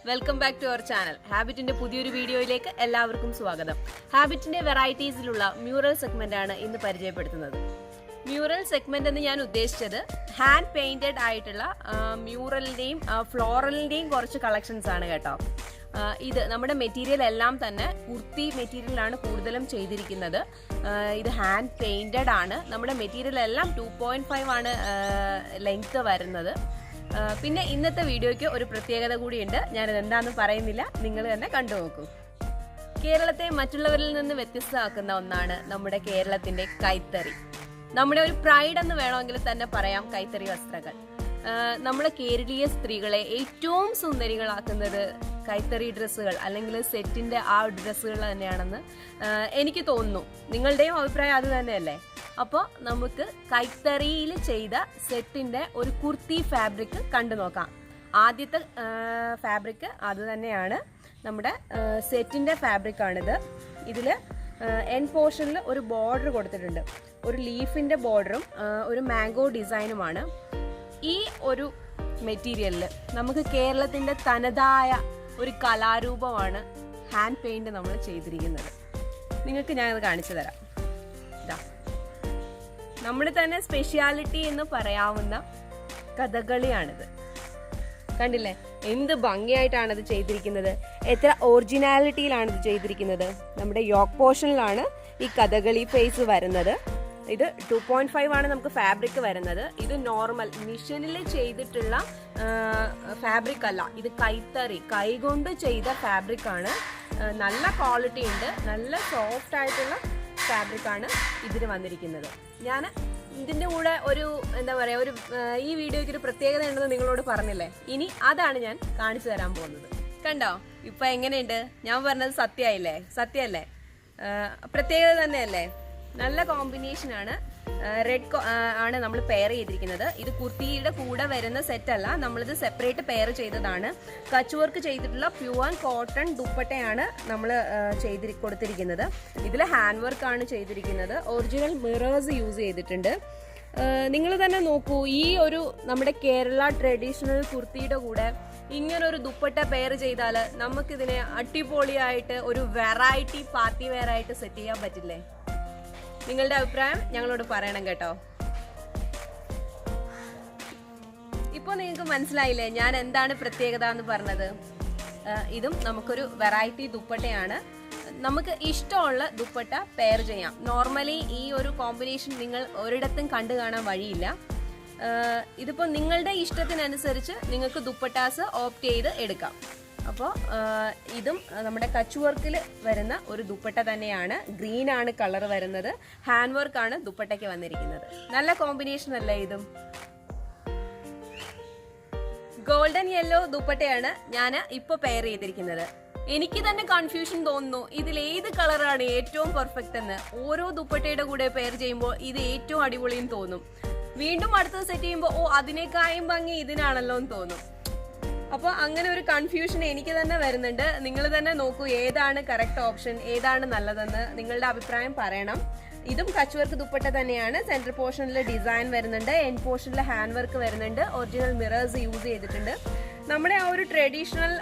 Welcome back to our channel. ഹാബിറ്റിന്റെ പുതിയൊരു വീഡിയോയിലേക്ക് എല്ലാവർക്കും സ്വാഗതം. ഹാബിറ്റിന്റെ വെറൈറ്റീസിലുള്ള മ്യൂറൽ സെഗ്മെന്റ് ആണ് ഇന്ന് പരിചയപ്പെടുത്തുന്നത്. മ്യൂറൽ സെഗ്മെന്റ് എന്ന് ഞാൻ ഉദ്ദേശിച്ചത് ഹാൻഡ് പെയിന്റഡ് ആയിട്ടുള്ള മ്യൂറലിന്റെയും ഫ്ലോറലിന്റെയും കുറച്ച് കളക്ഷൻസ് ആണ് കേട്ടോ. ഇത് നമ്മുടെ മെറ്റീരിയൽ എല്ലാം തന്നെ കുർത്തി മെറ്റീരിയലാണ് കൂടുതലും ചെയ്തിരിക്കുന്നത്. ഇത് ഹാൻഡ് പെയിന്റഡ് ആണ്. നമ്മുടെ മെറ്റീരിയൽ എല്ലാം 2.5 ആണ് ലെങ്ത് വരുന്നത്. പിന്നെ ഇന്നത്തെ വീഡിയോയ്ക്ക് ഒരു പ്രത്യേകത കൂടിയുണ്ട്. ഞാനത് എന്താണെന്ന് പറയുന്നില്ല, നിങ്ങൾ തന്നെ കണ്ടു നോക്കൂ. കേരളത്തെ മറ്റുള്ളവരിൽ നിന്ന് വ്യത്യസ്തമാക്കുന്ന ഒന്നാണ് നമ്മുടെ കേരളത്തിന്റെ കൈത്തറി. നമ്മുടെ ഒരു പ്രൈഡ് എന്ന് വേണമെങ്കിൽ തന്നെ പറയാം കൈത്തറി വസ്ത്രങ്ങൾ. നമ്മുടെ കേരളീയ സ്ത്രീകളെ ഏറ്റവും സുന്ദരികളാക്കുന്നത് കൈത്തറി ഡ്രസ്സുകൾ അല്ലെങ്കിൽ സെറ്റിന്റെ ആ ഡ്രസ്സുകൾ തന്നെയാണെന്ന് എനിക്ക് തോന്നുന്നു. നിങ്ങളുടെയും അഭിപ്രായം അത് തന്നെയല്ലേ? അപ്പോൾ നമുക്ക് കൈത്തറിയിൽ ചെയ്ത സെറ്റിന്റെ ഒരു കുർത്തി ഫാബ്രിക് കണ്ടു നോക്കാം. ആദ്യത്തെ ഫാബ്രിക് അത് തന്നെയാണ്, നമ്മുടെ സെറ്റിന്റെ ഫാബ്രിക് ആണിത്. ഇതിൽ എൻഡ് പോർഷനിൽ ഒരു ബോർഡർ കൊടുത്തിട്ടുണ്ട്. ഒരു ലീഫിന്റെ ബോർഡറും ഒരു മാംഗോ ഡിസൈനുമാണ്. ഈ ഒരു മെറ്റീരിയലിൽ നമുക്ക് കേരളത്തിന്റെ തനതായ ഒരു കലാരൂപമാണ് ഹാൻഡ് പെയിന്റ് നമ്മൾ ചെയ്തിരിക്കുന്നത്. നിങ്ങൾക്ക് ഞാനത് കാണിച്ചു തരാം. ഇതാ നമ്മുടെ തന്നെ സ്പെഷ്യാലിറ്റി എന്ന് പറയാവുന്ന കഥകളിയാണിത്. കണ്ടില്ലേ എന്ത് ഭംഗിയായിട്ടാണ് ഇത് ചെയ്തിരിക്കുന്നത്, എത്ര ഒറിജിനാലിറ്റിയിലാണ് ഇത് ചെയ്തിരിക്കുന്നത്. നമ്മുടെ യോക്ക് പോർഷനിലാണ് ഈ കഥകളി ഫേസ് വരുന്നത്. ഇത് 2.5 ആണ് നമുക്ക് ഫാബ്രിക് വരുന്നത്. ഇത് നോർമൽ മിഷനിൽ ചെയ്തിട്ടുള്ള ഫാബ്രിക് അല്ല, ഇത് കൈത്തറി കൈകൊണ്ട് ചെയ്ത ഫാബ്രിക് ആണ്. നല്ല ക്വാളിറ്റി ഉണ്ട്, നല്ല സോഫ്റ്റ് ആയിട്ടുള്ള ഫാബ്രിക് ആണ് ഇതിന് വന്നിരിക്കുന്നത്. ഞാൻ ഇതിന്റെ കൂടെ ഒരു എന്താ പറയാ, ഒരു ഈ വീഡിയോയ്ക്ക് ഒരു പ്രത്യേകത ഉണ്ടെന്ന് നിങ്ങളോട് പറഞ്ഞില്ലേ, ഇനി അതാണ് ഞാൻ കാണിച്ചു തരാൻ പോകുന്നത്. കണ്ടോ ഇപ്പൊ എങ്ങനെയുണ്ട്? ഞാൻ പറഞ്ഞത് സത്യമായില്ലേ? സത്യമല്ലേ? പ്രത്യേകത തന്നെയല്ലേ? നല്ല കോമ്പിനേഷൻ ആണ്. റെഡ് ആണ് നമ്മൾ പെയർ ചെയ്തിരിക്കുന്നത്. ഇത് കുർത്തിയുടെ കൂടെ വരുന്ന സെറ്റ് അല്ല, നമ്മളിത് സെപ്പറേറ്റ് പെയർ ചെയ്തതാണ്. കച്ച് വർക്ക് ചെയ്തിട്ടുള്ള പ്യുവർ കോട്ടൺ ദുപ്പട്ടയാണ് നമ്മൾ കൊടുത്തിരിക്കുന്നത്. ഇതിൽ ഹാൻഡ് വർക്ക് ആണ് ചെയ്തിരിക്കുന്നത്. ഒറിജിനൽ മിറേഴ്സ് യൂസ് ചെയ്തിട്ടുണ്ട്. നിങ്ങൾ തന്നെ നോക്കൂ, ഈ ഒരു നമ്മുടെ കേരള ട്രഡീഷണൽ കുർത്തിയുടെ കൂടെ ഇങ്ങനൊരു ദുപ്പട്ട പെയർ ചെയ്താൽ നമുക്കിതിനെ അടിപൊളിയായിട്ട് ഒരു വെറൈറ്റി പാർട്ടി വെയർ ആയിട്ട് സെറ്റ് ചെയ്യാൻ പറ്റില്ലേ? നിങ്ങളുടെ അഭിപ്രായം ഞങ്ങളോട് പറയണം കേട്ടോ. ഇപ്പൊ നിങ്ങൾക്ക് മനസ്സിലായില്ലേ ഞാൻ എന്താണ് പ്രത്യേകത എന്ന് പറഞ്ഞത്? ഇതും നമുക്കൊരു വെറൈറ്റി ദുപ്പട്ടയാണ്. നമുക്ക് ഇഷ്ടമുള്ള ദുപ്പട്ട പെയർ ചെയ്യാം. നോർമലി ഈ ഒരു കോമ്പിനേഷൻ നിങ്ങൾ ഒരിടത്തും കണ്ടു കാണാൻ വഴിയില്ല. ഇതിപ്പോ നിങ്ങളുടെ ഇഷ്ടത്തിനനുസരിച്ച് നിങ്ങൾക്ക് ദുപ്പട്ടാസ് ഓപ്റ്റ് ചെയ്ത് എടുക്കാം. അപ്പോൾ ഇതും നമ്മുടെ കച്ച് വർക്കിൽ വരുന്ന ഒരു ദുപ്പട്ട തന്നെയാണ്. ഗ്രീൻ ആണ് കളർ വരുന്നത്. ഹാൻഡ് വർക്ക് ആണ് ദുപ്പട്ടയ്ക്ക് വന്നിരിക്കുന്നത്. നല്ല കോമ്പിനേഷൻ അല്ലേ ഇതും? ഗോൾഡൻ യെല്ലോ ദുപ്പട്ടയാണ് ഞാൻ ഇപ്പൊ പെയർ ചെയ്തിരിക്കുന്നത്. എനിക്ക് തന്നെ കൺഫ്യൂഷൻ തോന്നുന്നു, ഇതിൽ ഏത് കളറാണ് ഏറ്റവും പെർഫെക്റ്റ് എന്ന്. ഓരോ ദുപ്പട്ടയുടെ കൂടെ പെയർ ചെയ്യുമ്പോൾ ഇത് ഏറ്റവും അടിപൊളിയും തോന്നും. വീണ്ടും അടുത്തത് സെറ്റ് ചെയ്യുമ്പോൾ അതിനേക്കായും ഭംഗി ഇതിനാണല്ലോ എന്ന് തോന്നും. അപ്പോൾ അങ്ങനെ ഒരു കൺഫ്യൂഷൻ എനിക്ക് തന്നെ വരുന്നുണ്ട്. നിങ്ങൾ തന്നെ നോക്കൂ, ഏതാണ് കറക്റ്റ് ഓപ്ഷൻ, ഏതാണ് നല്ലതെന്ന് നിങ്ങളുടെ അഭിപ്രായം പറയണം. ഇതും കച്ച് വർക്ക് ദുപ്പട്ട തന്നെയാണ്. സെന്റർ പോർഷനിൽ ഡിസൈൻ വരുന്നുണ്ട്, എൻഡ് പോർഷനിൽ ഹാൻഡ് വർക്ക് വരുന്നുണ്ട്, ഒറിജിനൽ മിറേഴ്സ് യൂസ് ചെയ്തിട്ടുണ്ട്. നമ്മുടെ ആ ഒരു ട്രഡീഷണൽ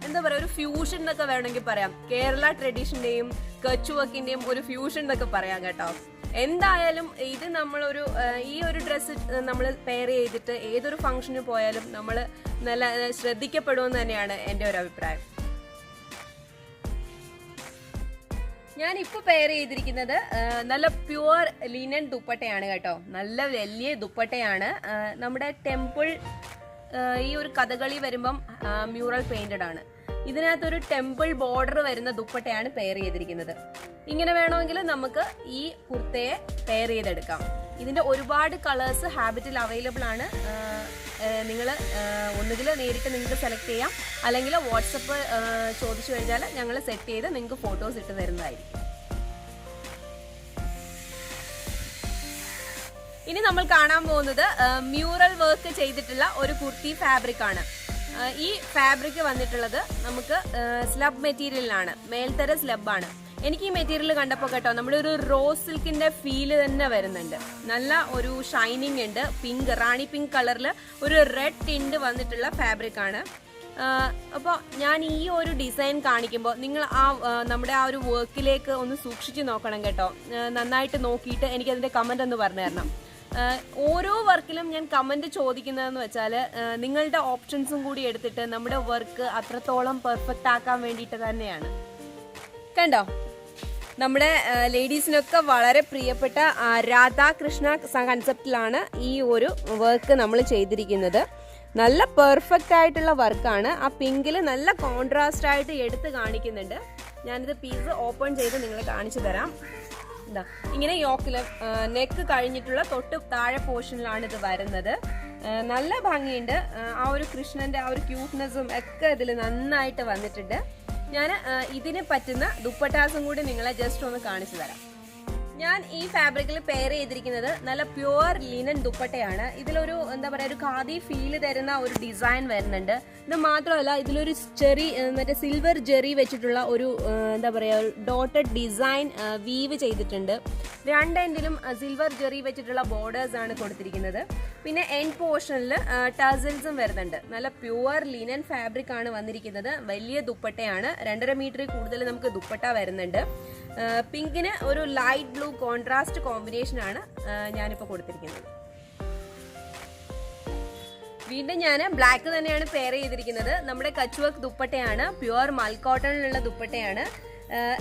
എന്താ പറയുക, ഒരു ഫ്യൂഷൻ എന്നൊക്കെ വേണമെങ്കിൽ പറയാം. കേരള ട്രഡീഷന്റെയും കച്ച് വർക്കിന്റെയും ഒരു ഫ്യൂഷൻ എന്നൊക്കെ പറയാം കേട്ടോ. എന്തായാലും ഇത് നമ്മളൊരു ഈ ഒരു ഡ്രസ്സ് നമ്മൾ പെയർ ചെയ്തിട്ട് ഏതൊരു ഫംഗ്ഷന് പോയാലും നമ്മൾ നല്ല ശ്രദ്ധിക്കപ്പെടുമെന്ന് തന്നെയാണ് എൻ്റെ ഒരു അഭിപ്രായം. ഞാൻ ഇപ്പൊ പെയർ ചെയ്തിരിക്കുന്നത് നല്ല പ്യുവർ ലിനൻ ദുപ്പട്ടയാണ് കേട്ടോ. നല്ല വലിയ ദുപ്പട്ടയാണ്. നമ്മുടെ ടെമ്പിൾ ഈ ഒരു കഥകളി വരുമ്പം മ്യൂറൽ പെയിന്റഡ് ആണ്. ഇതിനകത്തൊരു ടെമ്പിൾ ബോർഡർ വരുന്ന ദുപ്പട്ടയാണ് പെയർ ചെയ്തിരിക്കുന്നത്. ഇങ്ങനെ വേണമെങ്കിൽ നമുക്ക് ഈ കുർത്തയെ പെയർ ചെയ്തെടുക്കാം. ഇതിന്റെ ഒരുപാട് കളേഴ്സ് ഹാബിറ്റിൽ അവൈലബിൾ ആണ്. നിങ്ങൾ ഒന്നുകിൽ നേരിട്ട് നിങ്ങൾക്ക് സെലക്ട് ചെയ്യാം, അല്ലെങ്കിൽ വാട്സപ്പ് ചോദിച്ചു കഴിഞ്ഞാൽ ഞങ്ങൾ സെറ്റ് ചെയ്ത് നിങ്ങൾക്ക് ഫോട്ടോസ് ഇട്ട് തരുന്നതായിരിക്കും. ഇനി നമ്മൾ കാണാൻ പോകുന്നത് മ്യൂറൽ വർക്ക് ചെയ്തിട്ടുള്ള ഒരു കുർത്തി ഫാബ്രിക് ആണ്. ഈ ഫാബ്രിക് വന്നിട്ടുള്ളത് നമുക്ക് സ്ലബ് മെറ്റീരിയലിലാണ്, മേൽത്തര സ്ലബാണ്. എനിക്ക് ഈ മെറ്റീരിയൽ കണ്ടപ്പോൾ കേട്ടോ നമ്മുടെ ഒരു റോസ് സിൽക്കിന്റെ ഫീല് തന്നെ വരുന്നുണ്ട്. നല്ല ഒരു ഷൈനിങ് ഉണ്ട്. പിങ്ക്, റാണി പിങ്ക് കളറിൽ ഒരു റെഡ് ടിൻഡ് വന്നിട്ടുള്ള ഫാബ്രിക് ആണ്. അപ്പോൾ ഞാൻ ഈ ഒരു ഡിസൈൻ കാണിക്കുമ്പോൾ നിങ്ങൾ നമ്മുടെ ആ ഒരു വർക്കിലേക്ക് ഒന്ന് സൂക്ഷിച്ച് നോക്കണം കേട്ടോ. നന്നായിട്ട് നോക്കിയിട്ട് എനിക്കതിൻ്റെ കമൻ്റ് ഒന്ന് പറഞ്ഞു തരണം. ഓരോ വർക്കിലും ഞാൻ കമൻറ്റ് ചോദിക്കുന്നതെന്ന് വെച്ചാൽ നിങ്ങളുടെ ഓപ്ഷൻസും കൂടി എടുത്തിട്ട് നമ്മുടെ വർക്ക് അത്രത്തോളം പെർഫെക്റ്റ് ആക്കാൻ വേണ്ടിയിട്ട് തന്നെയാണ്. കണ്ടോ, നമ്മുടെ ലേഡീസിനൊക്കെ വളരെ പ്രിയപ്പെട്ട രാധാകൃഷ്ണ കൺസെപ്റ്റിലാണ് ഈ ഒരു വർക്ക് നമ്മൾ ചെയ്തിരിക്കുന്നത്. നല്ല പെർഫെക്റ്റ് ആയിട്ടുള്ള വർക്കാണ്. ആ പിങ്കിൽ നല്ല കോൺട്രാസ്റ്റ് ആയിട്ട് എടുത്ത് കാണിക്കുന്നുണ്ട്. ഞാനിത് പീസ് ഓപ്പൺ ചെയ്ത് നിങ്ങളെ കാണിച്ചു തരാം. എന്താ ഇങ്ങനെ യോക്കിൽ നെക്ക് കഴിഞ്ഞിട്ടുള്ള തൊട്ട് താഴെ പോർഷനിലാണ് ഇത് വരുന്നത്. നല്ല ഭംഗിയുണ്ട്. ആ ഒരു കൃഷ്ണന്റെ ആ ഒരു ക്യൂട്ട്നെസ്സും ഒക്കെ ഇതിൽ നന്നായിട്ട് വന്നിട്ടുണ്ട്. ഞാൻ ഇതിന് പറ്റുന്ന ദുപ്പട്ടാസും കൂടി നിങ്ങളെ ജസ്റ്റ് ഒന്ന് കാണിച്ചു തരാം. ഞാൻ ഈ ഫാബ്രിക്കിൽ പെയർ ചെയ്തിരിക്കുന്നത് നല്ല പ്യുവർ ലിനൻ ദുപ്പട്ടയാണ്. ഇതിലൊരു എന്താ പറയുക, ഒരു ഖാദി ഫീൽ തരുന്ന ഒരു ഡിസൈൻ വരുന്നുണ്ട്. ഇത് മാത്രമല്ല, ഇതിലൊരു ചെറി മറ്റേ സിൽവർ ജെറി വെച്ചിട്ടുള്ള ഒരു എന്താ പറയുക ഡോട്ടഡ് ഡിസൈൻ വീവ് ചെയ്തിട്ടുണ്ട്. രണ്ട് എൻഡിലും സിൽവർ ജെറി വെച്ചിട്ടുള്ള ബോർഡേഴ്സ് ആണ് കൊടുത്തിരിക്കുന്നത്. പിന്നെ എൻഡ് പോർഷനിൽ ടസൽസും വരുന്നുണ്ട്. നല്ല പ്യുവർ ലിനൻ ഫാബ്രിക് ആണ് വന്നിരിക്കുന്നത്. വലിയ ദുപ്പട്ടയാണ്. 2.5 മീറ്ററിൽ കൂടുതൽ നമുക്ക് ദുപ്പട്ട വരുന്നുണ്ട്. പിങ്കിന് ഒരു ലൈറ്റ് ബ്ലൂ കോൺട്രാസ്റ്റ് കോമ്പിനേഷൻ ആണ് ഞാനിപ്പോൾ കൊടുത്തിരിക്കുന്നത്. വീണ്ടും ഞാൻ ബ്ലാക്ക് തന്നെയാണ് പെയർ ചെയ്തിരിക്കുന്നത്. നമ്മുടെ കച്ച് വർക്ക് ദുപ്പട്ടയാണ്. പ്യുവർ മൽക്കോട്ടണിലുള്ള ദുപ്പട്ടയാണ്.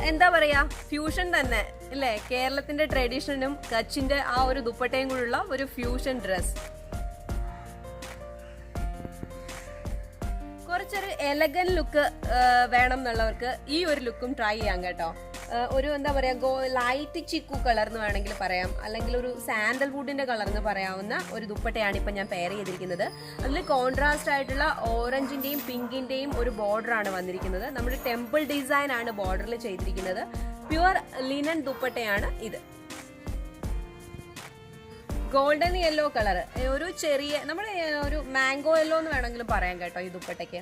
എന്താ പറയാ, ഫ്യൂഷൻ തന്നെ അല്ലേ? കേരളത്തിന്റെ ട്രഡീഷനും കച്ചിന്റെ ആ ഒരു ദുപ്പട്ടയും കൂടെയുള്ള ഒരു ഫ്യൂഷൻ ഡ്രസ്. കുറച്ചൊരു എലഗൻ ലുക്ക് വേണം എന്നുള്ളവർക്ക് ഈ ഒരു ലുക്കും ട്രൈ ചെയ്യാം കേട്ടോ. ഒരു എന്താ പറയുക, ലൈറ്റ് ചിക്കു കളർ എന്ന് വേണമെങ്കിൽ പറയാം, അല്ലെങ്കിൽ ഒരു സാൻഡൽവുഡിന്റെ കളർ എന്ന് പറയാവുന്ന ഒരു ദുപ്പട്ടയാണ് ഇപ്പം ഞാൻ പെയർ ചെയ്തിരിക്കുന്നത്. അതിൽ കോൺട്രാസ്റ്റ് ആയിട്ടുള്ള ഓറഞ്ചിന്റെയും പിങ്കിന്റെയും ഒരു ബോർഡർ ആണ് വന്നിരിക്കുന്നത്. നമ്മുടെ ടെമ്പിൾ ഡിസൈൻ ആണ് ബോർഡറിൽ ചെയ്തിരിക്കുന്നത്. പ്യുവർ ലിനൻ ദുപ്പട്ടയാണ് ഇത്. ഗോൾഡൻ യെല്ലോ കളർ, ഒരു ചെറിയ നമ്മുടെ ഒരു മാംഗോ യെല്ലോ എന്ന് വേണമെങ്കിലും പറയാം കേട്ടോ ഈ ദുപ്പട്ടയ്ക്ക്.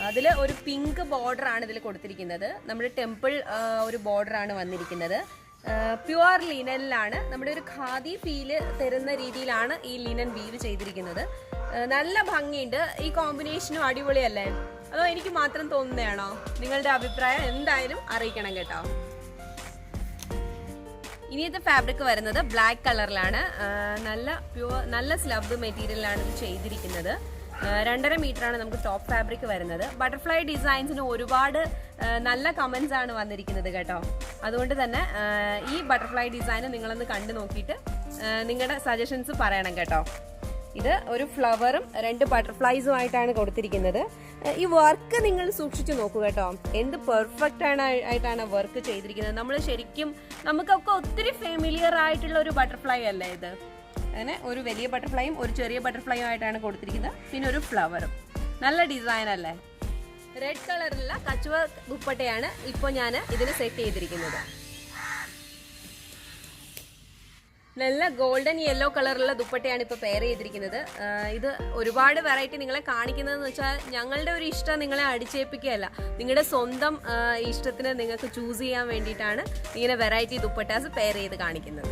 അതിൽ ഒരു പിങ്ക് ബോർഡർ ആണ് ഇതിൽ കൊടുത്തിരിക്കുന്നത്. നമ്മുടെ ടെമ്പിൾ ഒരു ബോർഡർ ആണ് വന്നിരിക്കുന്നത്. പ്യുവർ ലിനനിലാണ്. നമ്മുടെ ഒരു ഖാദി ഫീല് തരുന്ന രീതിയിലാണ് ഈ ലിനൻ വീവ് ചെയ്തിരിക്കുന്നത്. നല്ല ഭംഗിയുണ്ട്. ഈ കോമ്പിനേഷനും അടിപൊളിയല്ലേ? അതോ എനിക്ക് മാത്രം തോന്നുന്നതാണോ? നിങ്ങളുടെ അഭിപ്രായം എന്തായാലും അറിയിക്കണം കേട്ടോ. ഇനിയത്തെ ഫാബ്രിക് വരുന്നത് ബ്ലാക്ക് കളറിലാണ്. നല്ല സ്ലബ് മെറ്റീരിയലാണ് ഇത് ചെയ്തിരിക്കുന്നത്. 2.5 മീറ്ററാണ് നമുക്ക് ടോപ്പ് ഫാബ്രിക് വരുന്നത്. ബട്ടർഫ്ലൈ ഡിസൈൻസിന് ഒരുപാട് നല്ല കമൻസ് ആണ് വന്നിരിക്കുന്നത് കേട്ടോ. അതുകൊണ്ട് തന്നെ ഈ ബട്ടർഫ്ലൈ ഡിസൈൻ നിങ്ങളൊന്ന് കണ്ടു നോക്കിയിട്ട് നിങ്ങളുടെ സജഷൻസ് പറയണം കേട്ടോ. ഇത് ഒരു ഫ്ലവറും 2 ബട്ടർഫ്ലൈസും ആയിട്ടാണ് കൊടുത്തിരിക്കുന്നത്. ഈ വർക്ക് നിങ്ങൾ സൂക്ഷിച്ചു നോക്കൂ കേട്ടോ. എന്ത് പെർഫെക്റ്റ് ആയിട്ടാണ് വർക്ക് ചെയ്തിരിക്കുന്നത്. നമ്മൾ ശരിക്കും നമുക്കൊക്കെ ഒത്തിരി ഫെമിലിയർ ആയിട്ടുള്ള ഒരു ബട്ടർഫ്ലൈ അല്ലേ ഇത്. അങ്ങനെ ഒരു വലിയ ബട്ടർഫ്ലൈയും ഒരു ചെറിയ ബട്ടർഫ്ലൈയും ആയിട്ടാണ് കൊടുത്തിരിക്കുന്നത്. പിന്നെ ഒരു ഫ്ലവറും. നല്ല ഡിസൈൻ അല്ലേ? റെഡ് കളറിലുള്ള കച്ച് വർക്ക് ദുപ്പട്ടയാണ് ഇപ്പോൾ ഞാൻ ഇതിന് സെറ്റ് ചെയ്തിരിക്കുന്നത്. നല്ല ഗോൾഡൻ യെല്ലോ കളറുള്ള ദുപ്പട്ടയാണ് ഇപ്പോൾ പെയർ ചെയ്തിരിക്കുന്നത്. ഇത് ഒരുപാട് വെറൈറ്റി നിങ്ങളെ കാണിക്കുന്നതെന്ന് വെച്ചാൽ ഞങ്ങളുടെ ഒരു ഇഷ്ടം നിങ്ങളെ അടിച്ചേൽപ്പിക്കുകയല്ല. നിങ്ങളുടെ സ്വന്തം ഇഷ്ടത്തിന് നിങ്ങൾക്ക് ചൂസ് ചെയ്യാൻ വേണ്ടിയിട്ടാണ് ഇങ്ങനെ വെറൈറ്റി ദുപ്പട്ടാസ് പെയർ ചെയ്ത് കാണിക്കുന്നത്.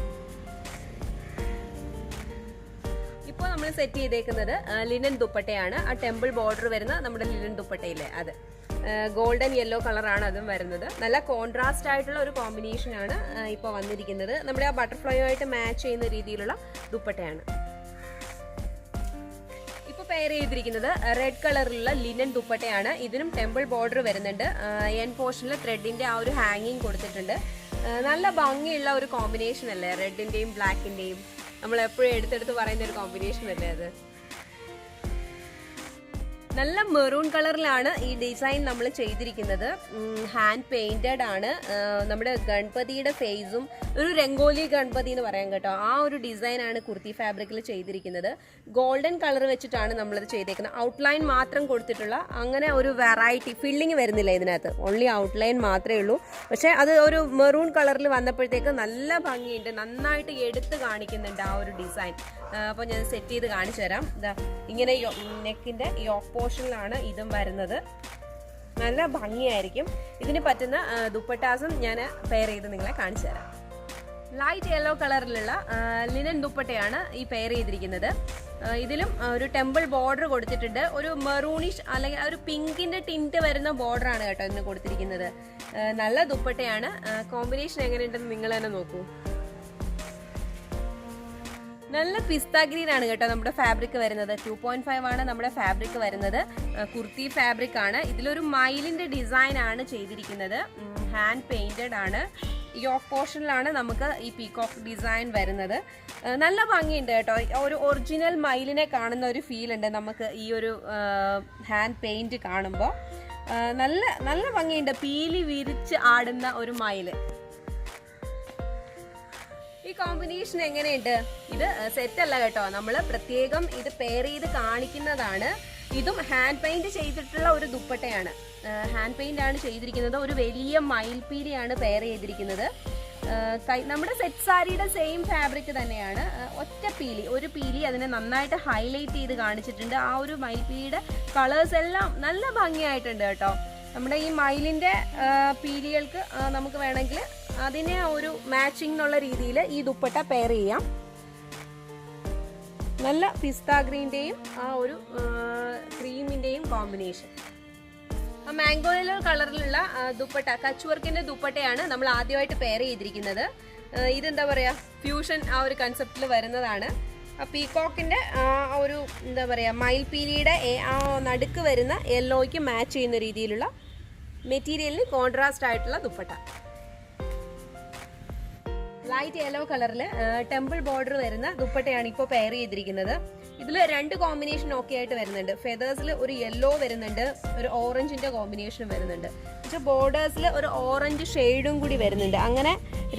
ഇപ്പോൾ നമ്മൾ സെറ്റ് ചെയ്തേക്കുന്നത് ലിനൻ ദുപ്പട്ടയാണ്. ആ ടെമ്പിൾ ബോർഡർ വരുന്ന നമ്മുടെ ലിനൻ ദുപ്പട്ടയില്ലേ അത്. ഗോൾഡൻ യെല്ലോ കളറാണ് അതും വരുന്നത്. നല്ല കോൺട്രാസ്റ്റ് ആയിട്ടുള്ള ഒരു കോമ്പിനേഷനാണ് ഇപ്പോൾ വന്നിരിക്കുന്നത്. നമ്മുടെ ആ ബട്ടർഫ്ലൈയുമായിട്ട് മാച്ച് ചെയ്യുന്ന രീതിയിലുള്ള ദുപ്പട്ടയാണ് ഇപ്പോൾ പെയർ ചെയ്തിരിക്കുന്നത്. റെഡ് കളറിലുള്ള ലിനൻ ദുപ്പട്ടയാണ്. ഇതിനും ടെമ്പിൾ ബോർഡർ വരുന്നുണ്ട്. എൻ പോർഷനിൽ ത്രെഡിന്റെ ആ ഒരു ഹാങ്ങിങ് കൊടുത്തിട്ടുണ്ട്. നല്ല ഭംഗിയുള്ള ഒരു കോമ്പിനേഷൻ അല്ലേ? റെഡിന്റെയും ബ്ലാക്കിന്റെയും നമ്മൾ എപ്പോഴും എടുത്തെടുത്ത് പറയുന്ന ഒരു കോമ്പിനേഷൻ അല്ലേ അത്. നല്ല മെറൂൺ കളറിലാണ് ഈ ഡിസൈൻ നമ്മൾ ചെയ്തിരിക്കുന്നത്. ഹാൻഡ് പെയിന്റഡ് ആണ്. നമ്മുടെ ഗണപതിയുടെ ഫേസും ഒരു രംഗോലി ഗണപതി എന്ന് പറയാം കേട്ടോ. ആ ഒരു ഡിസൈൻ ആണ് കുർത്തി ഫാബ്രിക്കിൽ ചെയ്തിരിക്കുന്നത്. ഗോൾഡൻ കളർ വെച്ചിട്ടാണ് നമ്മളത് ചെയ്തേക്കുന്നത്. ഔട്ട്ലൈൻ മാത്രം കൊടുത്തിട്ടുള്ള അങ്ങനെ ഒരു വെറൈറ്റി ഫില്ലിങ് വരുന്നില്ല ഇതിനകത്ത്. ഓൺലി ഔട്ട്ലൈൻ മാത്രമേ ഉള്ളൂ. പക്ഷേ അത് ഒരു മെറൂൺ കളറിൽ വന്നപ്പോഴത്തേക്ക് നല്ല ഭംഗിയുണ്ട്. നന്നായിട്ട് എടുത്ത് കാണിക്കുന്നുണ്ട് ആ ഒരു ഡിസൈൻ. അപ്പോൾ ഞാൻ സെറ്റ് ചെയ്ത് കാണിച്ചു തരാം. ഇതാ ഇങ്ങനെ നെക്കിൻ്റെ യോക്ക് പോർഷനിലാണ് ഇതും വരുന്നത്. നല്ല ഭംഗിയായിരിക്കും. ഇതിന് പറ്റുന്ന ദുപ്പട്ടാസും ഞാൻ പെയർ ചെയ്ത് നിങ്ങളെ കാണിച്ചു തരാം. ലൈറ്റ് യെല്ലോ കളറിലുള്ള ലിനൻ ദുപ്പട്ടയാണ് ഈ പെയർ ചെയ്തിരിക്കുന്നത്. ഇതിലും ഒരു ടെമ്പിൾ ബോർഡർ കൊടുത്തിട്ടുണ്ട്. ഒരു മെറൂണിഷ് അല്ലെങ്കിൽ ഒരു പിങ്കിന്റെ ടിന്റ് വരുന്ന ബോർഡർ ആണ് കേട്ടോ ഇന്ന് കൊടുത്തിരിക്കുന്നത്. നല്ല ദുപ്പട്ടയാണ്. കോമ്പിനേഷൻ എങ്ങനെയുണ്ടെന്ന് നിങ്ങൾ തന്നെ നോക്കൂ. നല്ല പിസ്ത ഗ്രീൻ ആണ് കേട്ടോ നമ്മുടെ ഫാബ്രിക് വരുന്നത്. 2.5 ആണ് നമ്മുടെ ഫാബ്രിക് വരുന്നത്. കുർത്തി ഫാബ്രിക് ആണ്. ഇതിലൊരു മയിലിന്റെ ഡിസൈൻ ആണ് ചെയ്തിരിക്കുന്നത്. ഹാൻഡ് പെയിന്റഡ് ആണ്. യോക്ക് പോർഷനിലാണ് നമുക്ക് ഈ പീകോക്ക് ഡിസൈൻ വരുന്നത്. നല്ല ഭംഗിയുണ്ട് കേട്ടോ. ഒരു ഒറിജിനൽ മയിലിനെ കാണുന്ന ഒരു ഫീൽ ഉണ്ട് നമുക്ക് ഈ ഒരു ഹാൻഡ് പെയിന്റ് കാണുമ്പോൾ. നല്ല നല്ല ഭംഗിയുണ്ട്. പീലി വിരിച്ച് ആടുന്ന ഒരു മയില്. ഈ കോമ്പിനേഷൻ എങ്ങനെയുണ്ട്? ഇത് സെറ്റ് അല്ല കേട്ടോ, നമ്മൾ പ്രത്യേകം ഇത് പെയർ ചെയ്ത് കാണിക്കുന്നതാണ്. ഇതും ഹാൻഡ് പെയിന്റ് ചെയ്തിട്ടുള്ള ഒരു ദുപ്പട്ടയാണ്. ഹാൻഡ് പെയിന്റ് ആണ് ചെയ്തിരിക്കുന്നത്. ഒരു വലിയ മയിൽപീലിയാണ് പെയർ ചെയ്തിരിക്കുന്നത്. നമ്മുടെ സെറ്റ് സാരിയുടെ സെയിം ഫാബ്രിക് തന്നെയാണ്. ഒറ്റ പീലി, ഒരു പീലി അതിനെ നന്നായിട്ട് ഹൈലൈറ്റ് ചെയ്ത് കാണിച്ചിട്ടുണ്ട്. ആ ഒരു മയിൽപീലിയുടെ കളേഴ്സ് എല്ലാം നല്ല ഭംഗിയായിട്ടുണ്ട് കേട്ടോ. നമ്മുടെ ഈ മയിലിന്റെ പീലികൾക്ക് നമുക്ക് വേണമെങ്കിൽ അതിനെ ഒരു മാച്ചിങ് എന്നുള്ള രീതിയിൽ ഈ ദുപ്പട്ട പെയർ ചെയ്യാം. നല്ല പിസ്ത ഗ്രീന്റെയും ആ ഒരു ക്രീമിന്റെയും കോമ്പിനേഷൻ. മാംഗോ യെല്ലോ കളറിലുള്ള ദുപ്പട്ട, കച്ച് വർക്കിന്റെ ദുപ്പട്ടയാണ് നമ്മൾ ആദ്യമായിട്ട് പെയർ ചെയ്തിരിക്കുന്നത്. ഇതെന്താ പറയാ, ഫ്യൂഷൻ ആ ഒരു കൺസെപ്റ്റിൽ വരുന്നതാണ്. പീകോക്കിന്റെ ഒരു എന്താ പറയാ, മയിൽപീലിയുടെ ആ നടുക്ക് വരുന്ന യെല്ലോയ്ക്ക് മാച്ച് ചെയ്യുന്ന രീതിയിലുള്ള മെറ്റീരിയലിന് കോൺട്രാസ്റ്റ് ആയിട്ടുള്ള ദുപ്പട്ട. ലൈറ്റ് യെല്ലോ കളറിൽ ടെമ്പിൾ ബോർഡർ വരുന്ന ദുപ്പട്ടയാണ് ഇപ്പോൾ പെയർ ചെയ്തിരിക്കുന്നത്. ഇതിൽ 2 കോമ്പിനേഷൻ ഓക്കെ ആയിട്ട് വരുന്നുണ്ട്. ഫെദേഴ്സിൽ ഒരു യെല്ലോ വരുന്നുണ്ട്, ഒരു ഓറഞ്ചിന്റെ കോമ്പിനേഷൻ വരുന്നുണ്ട്. പക്ഷെ ബോർഡേഴ്സിൽ ഒരു ഓറഞ്ച് ഷെയ്ഡും കൂടി വരുന്നുണ്ട്. അങ്ങനെ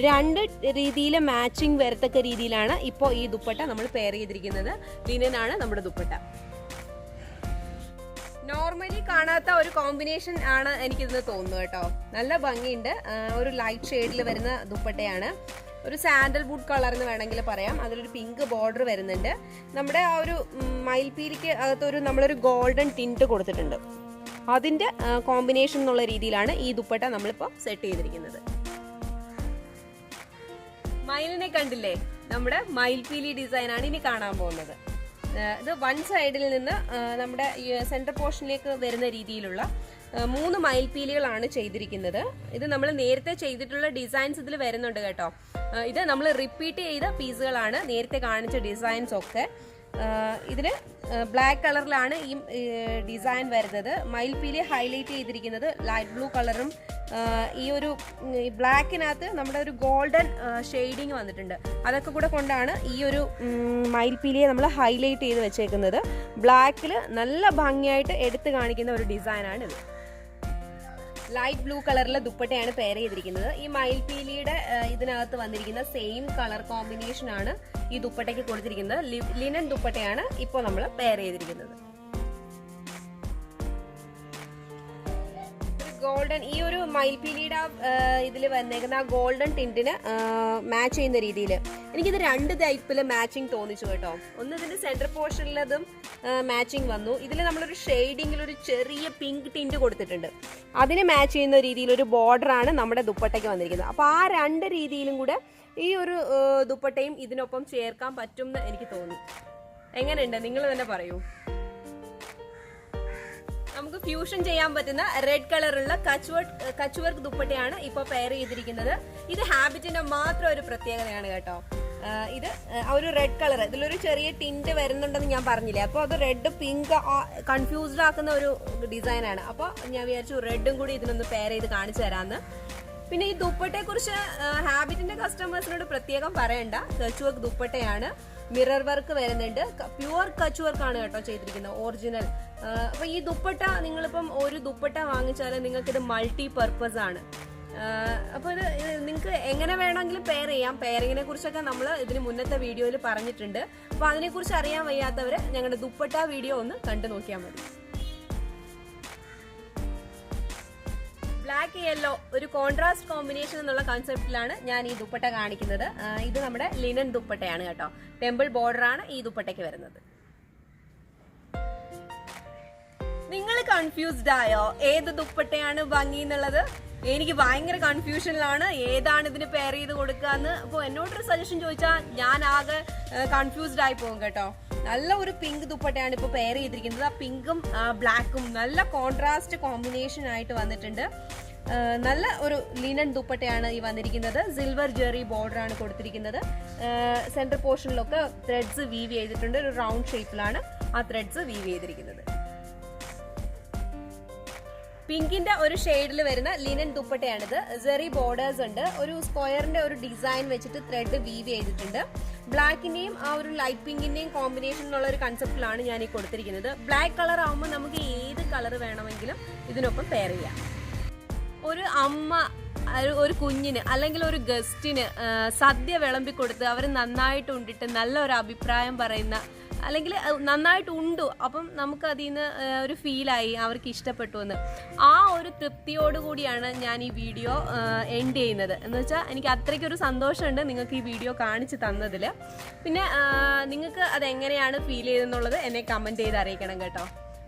2 രീതിയിൽ മാച്ചിങ് വരത്തക്ക രീതിയിലാണ് ഇപ്പോൾ ഈ ദുപ്പട്ട നമ്മൾ പെയർ ചെയ്തിരിക്കുന്നത്. ലിനൻ ആണ് നമ്മുടെ ദുപ്പട്ട. നോർമലി കാണാത്ത ഒരു കോമ്പിനേഷൻ ആണ് എനിക്കിതിന് തോന്നുന്നു കേട്ടോ. നല്ല ഭംഗിയുണ്ട്. ഒരു ലൈറ്റ് ഷെയ്ഡിൽ വരുന്ന ദുപ്പട്ടയാണ്. ഒരു സാൻഡൽവുഡ് കളർ എന്ന് വേണമെങ്കിൽ പറയാം. അതിലൊരു പിങ്ക് ബോർഡർ വരുന്നുണ്ട്. നമ്മുടെ ആ ഒരു മയിൽപീലിക്ക് അകത്തൊരു നമ്മളൊരു ഗോൾഡൻ ടിന്റ് കൊടുത്തിട്ടുണ്ട്. അതിന്റെ കോമ്പിനേഷൻ എന്നുള്ള രീതിയിലാണ് ഈ ദുപ്പട്ട നമ്മളിപ്പോൾ സെറ്റ് ചെയ്തിരിക്കുന്നത്. മയിലിനെ കണ്ടില്ലേ? നമ്മുടെ മയിൽപീലി ഡിസൈൻ ആണ് ഇനി കാണാൻ പോകുന്നത്. ഇത് വൺ സൈഡിൽ നിന്ന് നമ്മുടെ സെന്റർ പോർഷനിലേക്ക് വരുന്ന രീതിയിലുള്ള 3 മയിൽപീലികളാണ് ചെയ്തിരിക്കുന്നത്. ഇത് നമ്മൾ നേരത്തെ ചെയ്തിട്ടുള്ള ഡിസൈൻസ് ഇതിൽ വരുന്നുണ്ട് കേട്ടോ. ഇത് നമ്മൾ റിപ്പീറ്റ് ചെയ്ത പീസുകളാണ്, നേരത്തെ കാണിച്ച ഡിസൈൻസ് ഒക്കെ. ഇതിന് ബ്ലാക്ക് കളറിലാണ് ഈ ഡിസൈൻ വരുന്നത്. മയിൽപീലി ഹൈലൈറ്റ് ചെയ്തിരിക്കുന്നത് ലൈറ്റ് ബ്ലൂ കളറും ഈ ഒരു ബ്ലാക്കിനകത്ത് നമ്മുടെ ഒരു ഗോൾഡൻ ഷെയ്ഡിങ് വന്നിട്ടുണ്ട്. അതൊക്കെ കൂടെ കൊണ്ടാണ് ഈ ഒരു മയിൽപീലിയെ നമ്മൾ ഹൈലൈറ്റ് ചെയ്ത് വെച്ചേക്കുന്നത്. ബ്ലാക്കിൽ നല്ല ഭംഗിയായിട്ട് എടുത്ത് കാണിക്കുന്ന ഒരു ഡിസൈനാണ് ഇത്. ലൈറ്റ് ബ്ലൂ കളറിലെ ദുപ്പട്ടയാണ് പെയർ ചെയ്തിരിക്കുന്നത്. ഈ മയിൽപീലിയുടെ ഇതിനകത്ത് വന്നിരിക്കുന്ന സെയിം കളർ കോമ്പിനേഷൻ ആണ് ഈ ദുപ്പട്ടയ്ക്ക് കൊടുത്തിരിക്കുന്നത്. ലിനൻ ദുപ്പട്ടയാണ് ഇപ്പോൾ നമ്മൾ പെയർ ചെയ്തിരിക്കുന്നത്. ഗോൾഡൻ, ഈ ഒരു മയിൽപീലിയുടെ ഇതിൽ വന്നേക്കുന്ന ആ ഗോൾഡൻ ടിന്റിന് മാച്ച് ചെയ്യുന്ന രീതിയിൽ എനിക്കിത് 2 ടൈപ്പിൽ മാച്ചിങ് തോന്നിച്ചു കേട്ടോ. ഒന്ന് ഇതിന്റെ സെന്റർ പോർഷനിലതും മാച്ചിങ് വന്നു. ഇതിൽ നമ്മളൊരു ഷെയ്ഡിങ്ങിൽ ഒരു ചെറിയ പിങ്ക് ടിന്റ് കൊടുത്തിട്ടുണ്ട്. അതിന് മാച്ച് ചെയ്യുന്ന രീതിയിൽ ഒരു ബോർഡർ ആണ് നമ്മുടെ ദുപ്പട്ടയ്ക്ക് വന്നിരിക്കുന്നത്. അപ്പോൾ ആ 2 രീതിയിലും കൂടെ ഈ ഒരു ദുപ്പട്ടയും ഇതിനൊപ്പം ചേർക്കാൻ പറ്റും എന്ന് എനിക്ക് തോന്നി. എങ്ങനെയുണ്ട് നിങ്ങൾ തന്നെ പറയൂ. നമുക്ക് ഫ്യൂഷൻ ചെയ്യാൻ പറ്റുന്ന റെഡ് കളറുള്ള കച്ച് വർക്ക് ദുപ്പട്ടയാണ് ഇപ്പോൾ പെയർ ചെയ്തിരിക്കുന്നത്. ഇത് ഹാബിറ്റിന്റെ മാത്രം ഒരു പ്രത്യേകതയാണ് കേട്ടോ. ഇത് ഒരു റെഡ് കളർ, ഇതിലൊരു ചെറിയ ടിന്റ് വരുന്നുണ്ടെന്ന് ഞാൻ പറഞ്ഞില്ലേ. അപ്പോൾ അത് റെഡ് പിങ്ക് കൺഫ്യൂസ്ഡ് ആക്കുന്ന ഒരു ഡിസൈനാണ്. അപ്പോൾ ഞാൻ വിചാരിച്ചു റെഡും കൂടി ഇതിനൊന്ന് പെയർ ചെയ്ത് കാണിച്ചു തരാമെന്ന്. പിന്നെ ഈ ദുപ്പട്ടയെ കുറിച്ച് ഹാബിറ്റിന്റെ കസ്റ്റമേഴ്സിനോട് പ്രത്യേകം പറയണ്ട. കച്ച് വർക്ക് ദുപ്പട്ടയാണ്. മിറർ വർക്ക് വരുന്നുണ്ട്. പ്യുവർ കച്ച് വർക്ക് ആണ് കേട്ടോ ചെയ്തിരിക്കുന്നത്, ഒറിജിനൽ. അപ്പൊ ഈ ദുപ്പട്ട നിങ്ങളിപ്പം ഒരു ദുപ്പട്ട വാങ്ങിച്ചാൽ നിങ്ങൾക്ക് ഇത് മൾട്ടി പർപ്പസ് ആണ്. അപ്പൊ ഇത് നിങ്ങൾക്ക് എങ്ങനെ വേണമെങ്കിലും പെയർ ചെയ്യാം. പെയറിങ്ങിനെ കുറിച്ചൊക്കെ നമ്മൾ ഇതിന് മുന്നത്തെ വീഡിയോയിൽ പറഞ്ഞിട്ടുണ്ട്. അപ്പൊ അതിനെക്കുറിച്ച് അറിയാൻ വയ്യാത്തവര് ഞങ്ങളുടെ ദുപ്പട്ട വീഡിയോ ഒന്ന് കണ്ടു നോക്കിയാൽ മതി. ബ്ലാക്ക് യെല്ലോ ഒരു കോൺട്രാസ്റ്റ് കോമ്പിനേഷൻ എന്നുള്ള കൺസെപ്റ്റിലാണ് ഞാൻ ഈ ദുപ്പട്ട കാണിക്കുന്നത്. ഇത് നമ്മുടെ ലിനൻ ദുപ്പട്ടയാണ് കേട്ടോ. ടെമ്പിൾ ബോർഡർ ആണ് ഈ ദുപ്പട്ടയ്ക്ക് വരുന്നത്. നിങ്ങൾ കൺഫ്യൂസ്ഡ് ആയോ ഏത് ദുപ്പട്ടയാണ് ഭംഗി എന്നുള്ളത്? എനിക്ക് ഭയങ്കര കൺഫ്യൂഷനിലാണ് ഏതാണ് ഇതിന് പെയർ ചെയ്ത് കൊടുക്കാന്ന്. അപ്പോൾ എന്നോടൊരു സജഷൻ ചോദിച്ചാൽ ഞാൻ ആകെ കൺഫ്യൂസ്ഡ് ആയി പോകും കേട്ടോ. നല്ല ഒരു പിങ്ക് ദുപ്പട്ടയാണ് ഇപ്പോൾ പെയർ ചെയ്തിരിക്കുന്നത്. ആ പിങ്കും ബ്ലാക്കും നല്ല കോൺട്രാസ്റ്റ് കോമ്പിനേഷൻ ആയിട്ട് വന്നിട്ടുണ്ട്. നല്ല ഒരു ലിനൻ ദുപ്പട്ടയാണ് ഈ വന്നിരിക്കുന്നത്. സിൽവർ ജെറി ബോർഡർ ആണ് കൊടുത്തിരിക്കുന്നത്. സെന്റർ പോർഷനിലൊക്കെ ത്രെഡ്സ് വീവ് ചെയ്തിട്ടുണ്ട്. ഒരു റൗണ്ട് ഷേപ്പിലാണ് ആ ത്രെഡ്സ് വീവ് ചെയ്തിരിക്കുന്നത്. പിങ്കിന്റെ ഒരു ഷെയ്ഡിൽ വരുന്ന ലിനൻ ദുപ്പട്ടയാണിത്. ജെറി ബോർഡേഴ്സ് ഉണ്ട്. ഒരു സ്ക്വയറിന്റെ ഒരു ഡിസൈൻ വെച്ചിട്ട് ത്രെഡ് വീവ് ചെയ്തിട്ടുണ്ട്. ബ്ലാക്കിന്റെയും ആ ഒരു ലൈറ്റ് പിങ്കിന്റെയും കോമ്പിനേഷനിലുള്ള ഒരു കൺസെപ്റ്റിലാണ് ഞാൻ ഈ കൊടുത്തിരിക്കുന്നത്. ബ്ലാക്ക് കളർ ആകുമ്പോൾ നമുക്ക് ഏത് കളർ വേണമെങ്കിലും ഇതിനൊപ്പം പെയർ ചെയ്യാം. ഒരു അമ്മ ഒരു കുഞ്ഞിന് അല്ലെങ്കിൽ ഒരു ഗസ്റ്റിന് സദ്യ വിളമ്പി കൊടുത്ത് അവർ നന്നായിട്ട് ഉണ്ടിട്ട് നല്ലൊരു അഭിപ്രായം പറയുന്ന, അല്ലെങ്കിൽ നന്നായിട്ട് ഉണ്ടു, അപ്പം നമുക്ക് അതിൽ നിന്ന് ഒരു ഫീലായി അവർക്ക് ഇഷ്ടപ്പെട്ടു എന്ന്, ആ ഒരു തൃപ്തിയോടുകൂടിയാണ് ഞാൻ ഈ വീഡിയോ എൻഡ് ചെയ്യുന്നത്. എന്ന് വെച്ചാൽ എനിക്ക് അത്രയ്ക്കൊരു സന്തോഷമുണ്ട് നിങ്ങൾക്ക് ഈ വീഡിയോ കാണിച്ച് തന്നതിൽ. പിന്നെ നിങ്ങൾക്ക് അതെങ്ങനെയാണ് ഫീൽ ചെയ്തെന്നുള്ളത് എന്നെ കമൻറ്റ് ചെയ്ത് അറിയിക്കണം കേട്ടോ.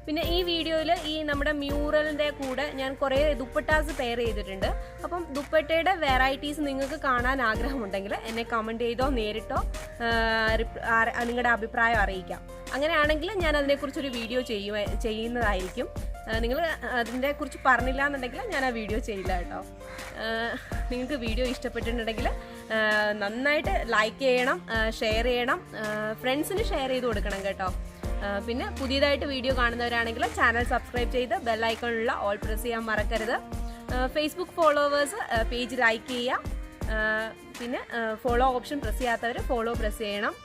പിന്നെ ഈ വീഡിയോയിൽ ഈ നമ്മുടെ മ്യൂറലിൻ്റെ കൂടെ ഞാൻ കുറേ ദുപ്പട്ടാസ് പെയർ ചെയ്തിട്ടുണ്ട്. അപ്പം ദുപ്പട്ടയുടെ വെറൈറ്റീസ് നിങ്ങൾക്ക് കാണാൻ ആഗ്രഹമുണ്ടെങ്കിൽ എന്നെ കമൻറ്റ് ചെയ്തോ നേരിട്ടോ നിങ്ങളുടെ അഭിപ്രായം അറിയിക്കാം. അങ്ങനെയാണെങ്കിൽ ഞാൻ അതിനെക്കുറിച്ചൊരു വീഡിയോ ചെയ്യുന്നതായിരിക്കും. നിങ്ങൾ അതിനെക്കുറിച്ച് പറഞ്ഞില്ല എന്നുണ്ടെങ്കിൽ ഞാൻ ആ വീഡിയോ ചെയ്യില്ല കേട്ടോ. നിങ്ങൾക്ക് വീഡിയോ ഇഷ്ടപ്പെട്ടിട്ടുണ്ടെങ്കിൽ നന്നായിട്ട് ലൈക്ക് ചെയ്യണം, ഷെയർ ചെയ്യണം, ഫ്രണ്ട്സിന് ഷെയർ ചെയ്ത് കൊടുക്കണം കേട്ടോ. പിന്നെ പുതിയതായിട്ട് വീഡിയോ കാണുന്നവരാണെങ്കിൽ ചാനൽ സബ്സ്ക്രൈബ് ചെയ്ത് ബെല്ലൈക്കണിലുള്ള ഓൾ പ്രസ് ചെയ്യാൻ മറക്കരുത്. ഫേസ്ബുക്ക് ഫോളോവേഴ്സ് പേജ് ലൈക്ക് ചെയ്യുക. പിന്നെ ഫോളോ ഓപ്ഷൻ പ്രസ് ചെയ്യാത്തവർ ഫോളോ പ്രസ് ചെയ്യണം.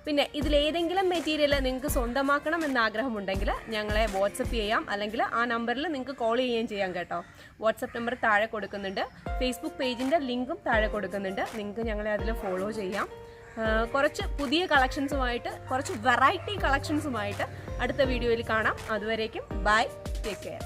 പിന്നെ ഇതിലേതെങ്കിലും മെറ്റീരിയൽ നിങ്ങൾക്ക് സ്വന്തമാക്കണം എന്ന ആഗ്രഹമുണ്ടെങ്കിൽ ഞങ്ങളെ വാട്സപ്പ് ചെയ്യാം, അല്ലെങ്കിൽ ആ നമ്പറിൽ നിങ്ങൾക്ക് കോൾ ചെയ്യുകയും ചെയ്യാം കേട്ടോ. വാട്സപ്പ് നമ്പർ താഴെ കൊടുക്കുന്നുണ്ട്. ഫേസ്ബുക്ക് പേജിൻ്റെ ലിങ്കും താഴെ കൊടുക്കുന്നുണ്ട്. നിങ്ങൾക്ക് ഞങ്ങളെ അതിൽ ഫോളോ ചെയ്യാം. കുറച്ച് പുതിയ കളക്ഷൻസുമായിട്ട്, കുറച്ച് വെറൈറ്റി കളക്ഷൻസുമായിട്ട് അടുത്ത വീഡിയോയിൽ കാണാം. അതുവരേക്കും ബൈ, ടേക്ക് കെയർ.